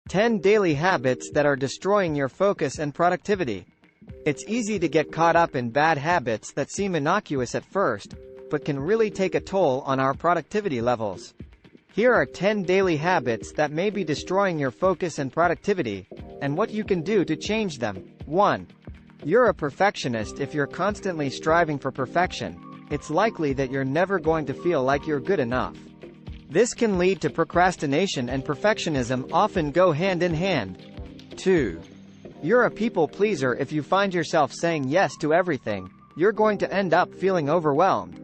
10 daily habits that are destroying your focus and productivity. It's easy to get caught up in bad habits that seem innocuous at first, but can really take a toll on our productivity levels. Here are 10 daily habits that may be destroying your focus and productivity, and what you can do to change them. 1. You're a perfectionist. If you're constantly striving for perfection, it's likely that you're never going to feel like you're good enough. This can lead to procrastination, and perfectionism often go hand in hand. 2. You're a people pleaser. If you find yourself saying yes to everything, you're going to end up feeling overwhelmed.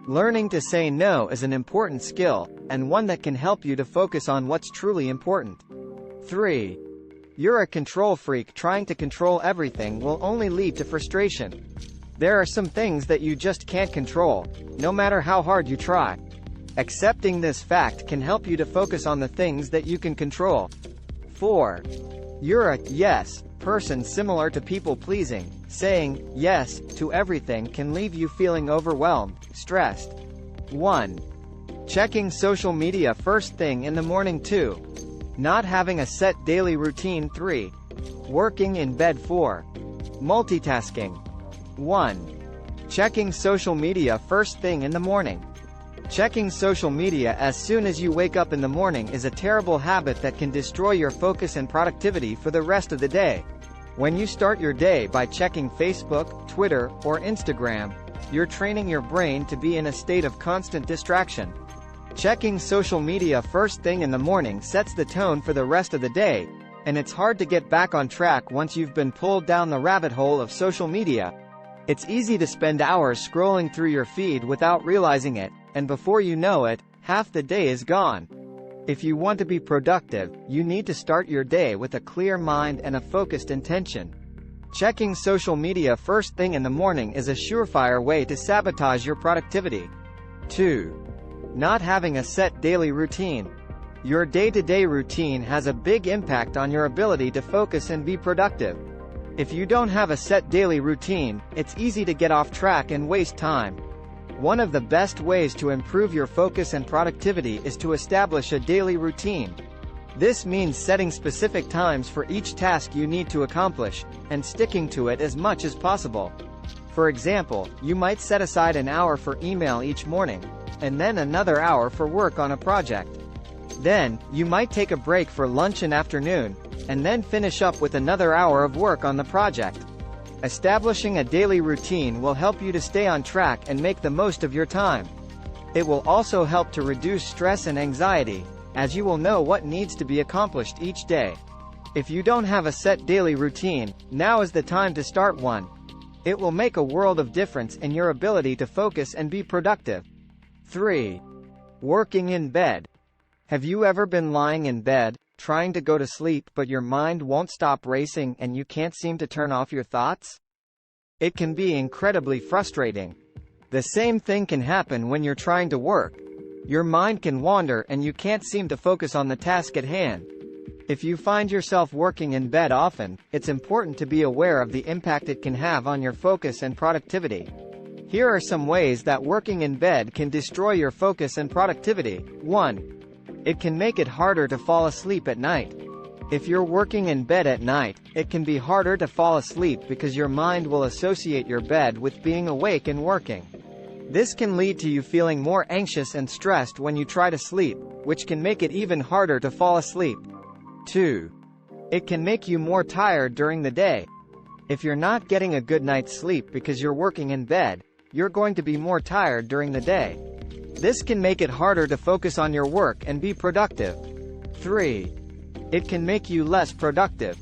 Learning to say no is an important skill, and one that can help you to focus on what's truly important. 3. You're a control freak. Trying to control everything will only lead to frustration. There are some things that you just can't control, no matter how hard you try. Accepting this fact can help you to focus on the things that you can control. 4. You're a yes person. Similar to people pleasing, saying yes to everything can leave you feeling overwhelmed, stressed. 1. Checking social media first thing in the morning. 2. Not having a set daily routine. 3. Working in bed. 4. Multitasking. 1. Checking social media first thing in the morning. Checking social media as soon as you wake up in the morning is a terrible habit that can destroy your focus and productivity for the rest of the day. When you start your day by checking Facebook, Twitter, or Instagram, you're training your brain to be in a state of constant distraction. Checking social media first thing in the morning sets the tone for the rest of the day, and it's hard to get back on track once you've been pulled down the rabbit hole of social media. It's easy to spend hours scrolling through your feed without realizing it, and before you know it, half the day is gone. If you want to be productive, you need to start your day with a clear mind and a focused intention. Checking social media first thing in the morning is a surefire way to sabotage your productivity. 2. Not having a set daily routine. Your day-to-day routine has a big impact on your ability to focus and be productive. If you don't have a set daily routine, it's easy to get off track and waste time. One of the best ways to improve your focus and productivity is to establish a daily routine. This means setting specific times for each task you need to accomplish, and sticking to it as much as possible. For example, you might set aside an hour for email each morning, and then another hour for work on a project. Then, you might take a break for lunch and afternoon, and then finish up with another hour of work on the project. Establishing a daily routine will help you to stay on track and make the most of your time. It will also help to reduce stress and anxiety, as you will know what needs to be accomplished each day. If you don't have a set daily routine, now is the time to start one. It will make a world of difference in your ability to focus and be productive. 3. Working in bed. Have you ever been lying in bed, trying to go to sleep, but your mind won't stop racing and you can't seem to turn off your thoughts? It can be incredibly frustrating. The same thing can happen when you're trying to work. Your mind can wander and you can't seem to focus on the task at hand. If you find yourself working in bed often, it's important to be aware of the impact it can have on your focus and productivity. Here are some ways that working in bed can destroy your focus and productivity. 1. It can make it harder to fall asleep at night. If you're working in bed at night, it can be harder to fall asleep because your mind will associate your bed with being awake and working. This can lead to you feeling more anxious and stressed when you try to sleep, which can make it even harder to fall asleep. 2. It can make you more tired during the day. If you're not getting a good night's sleep because you're working in bed, you're going to be more tired during the day. This can make it harder to focus on your work and be productive. 3. It can make you less productive.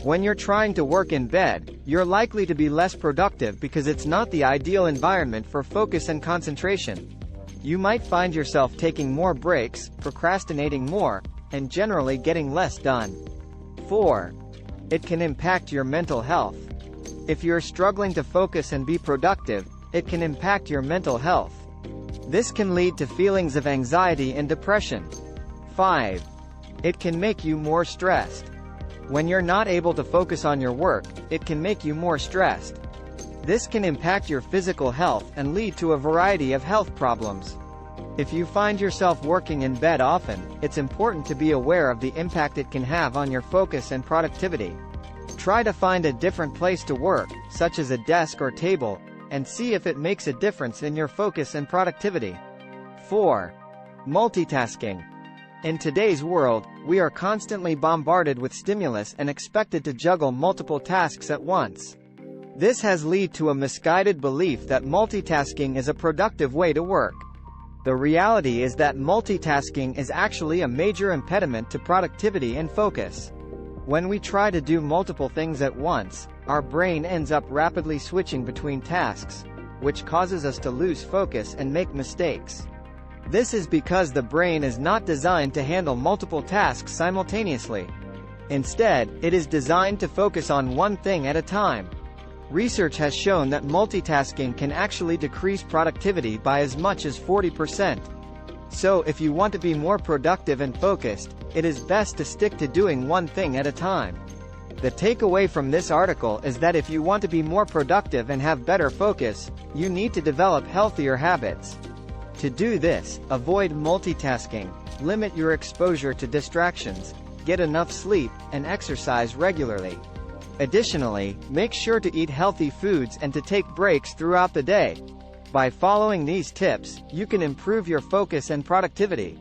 When you're trying to work in bed, you're likely to be less productive because it's not the ideal environment for focus and concentration. You might find yourself taking more breaks, procrastinating more, and generally getting less done. 4. It can impact your mental health. If you're struggling to focus and be productive, it can impact your mental health. This can lead to feelings of anxiety and depression. 5. It can make you more stressed. When you're not able to focus on your work, it can make you more stressed. This can impact your physical health and lead to a variety of health problems. If you find yourself working in bed often, it's important to be aware of the impact it can have on your focus and productivity. Try to find a different place to work, such as a desk or table, and see if it makes a difference in your focus and productivity. 4. Multitasking. In today's world, we are constantly bombarded with stimulus and expected to juggle multiple tasks at once. This has led to a misguided belief that multitasking is a productive way to work. The reality is that multitasking is actually a major impediment to productivity and focus. When we try to do multiple things at once, our brain ends up rapidly switching between tasks, which causes us to lose focus and make mistakes. This is because the brain is not designed to handle multiple tasks simultaneously. Instead, it is designed to focus on one thing at a time. Research has shown that multitasking can actually decrease productivity by as much as 40%. So if you want to be more productive and focused, it is best to stick to doing one thing at a time. The takeaway from this article is that if you want to be more productive and have better focus, you need to develop healthier habits. To do this, avoid multitasking, limit your exposure to distractions, get enough sleep, and exercise regularly. Additionally, make sure to eat healthy foods and to take breaks throughout the day. By following these tips, you can improve your focus and productivity.